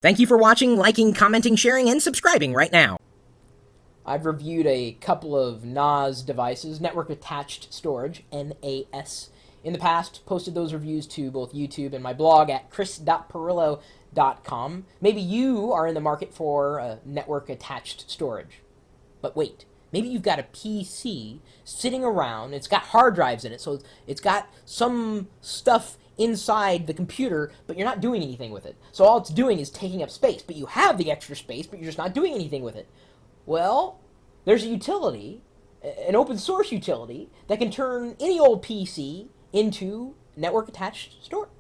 Thank you for watching, liking, commenting, sharing, and subscribing right now. I've reviewed a couple of NAS devices, network attached storage, NAS, in the past, posted those reviews to both YouTube and my blog at chris.pirillo.com. Maybe you are in the market for network attached storage. But wait, maybe you've got a PC sitting around, it's got hard drives in it, so it's got some stuff inside the computer, but you're not doing anything with it. So all it's doing is taking up space, but you have the extra space, but you're just not doing anything with it. Well, there's a utility, an open source utility, that can turn any old PC into network attached storage.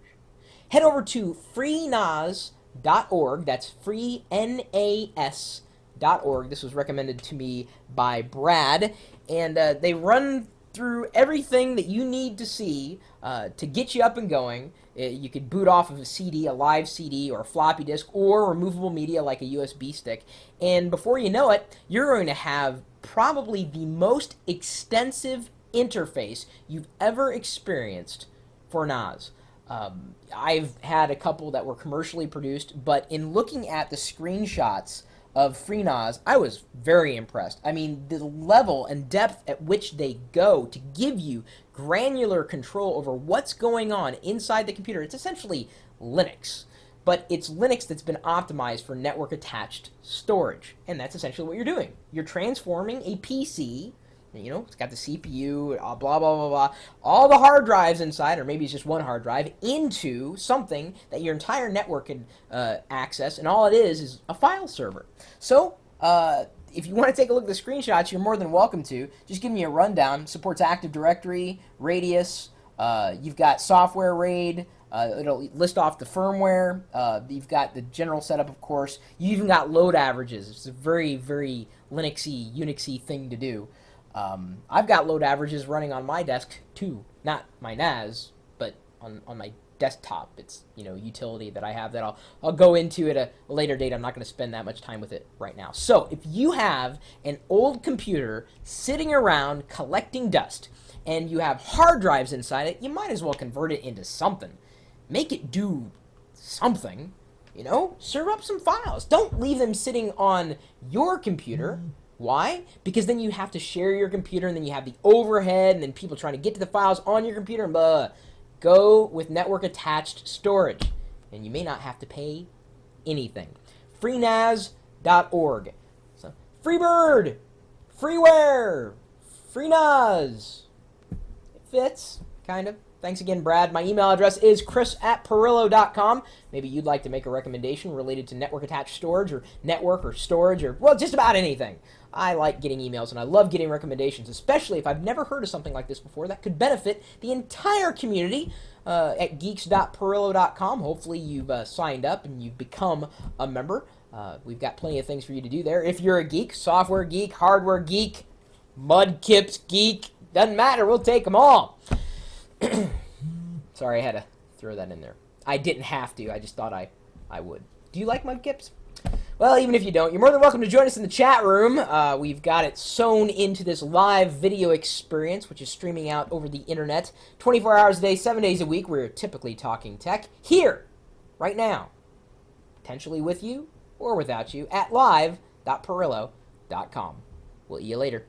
Head over to freenas.org, that's freenas.org. This was recommended to me by Brad, and they run through everything that you need to see to get you up and going. You could boot off of a CD, a live CD, or a floppy disk, or removable media like a USB stick. And before you know it, you're going to have probably the most extensive interface you've ever experienced for NAS. I've had a couple that were commercially produced, but in looking at the screenshots of FreeNAS, I was very impressed. I mean, the level and depth at which they go to give you granular control over what's going on inside the computer. It's essentially Linux, but it's Linux that's been optimized for network attached storage, and that's essentially what you're doing. You're transforming a PC, you know, it's got the CPU, blah, blah, blah, blah, all the hard drives inside, or maybe it's just one hard drive, into something that your entire network can access, and all it is a file server. So, if you want to take a look at the screenshots, you're more than welcome to. Just give me a rundown. Supports Active Directory, Radius, you've got software RAID, it'll list off the firmware, you've got the general setup, of course. You even got load averages. It's a very, very Linuxy, Unixy thing to do. I've got load averages running on my desk too, not my NAS, but on my desktop. It's, you know, utility that I have that I'll go into at a later date. I'm not going to spend that much time with it right now. So if you have an old computer sitting around collecting dust and you have hard drives inside it, you might as well convert it into something. Make it do something, you know, serve up some files. Don't leave them sitting on your computer. Why? Because then you have to share your computer, and then you have the overhead, and then people trying to get to the files on your computer, and blah. Go with network attached storage, and you may not have to pay anything. Freenas.org. So, Freebird, Freeware, FreeNAS. It fits, kind of. Thanks again, Brad. My email address is chris@pirillo.com. Maybe you'd like to make a recommendation related to network attached storage, or network, or storage, or, well, just about anything. I like getting emails, and I love getting recommendations, especially if I've never heard of something like this before that could benefit the entire community at geeks.pirillo.com. Hopefully you've signed up and you've become a member. We've got plenty of things for you to do there. If you're a geek, software geek, hardware geek, mudkips geek, doesn't matter, we'll take them all. Sorry, I had to throw that in there. I didn't have to. I just thought I would. Do you like mudkips? Well, even if you don't, you're more than welcome to join us in the chat room. We've got it sewn into this live video experience, which is streaming out over the internet 24 hours a day, 7 days a week. We're typically talking tech here, right now, potentially with you or without you, at live.pirillo.com. We'll see you later.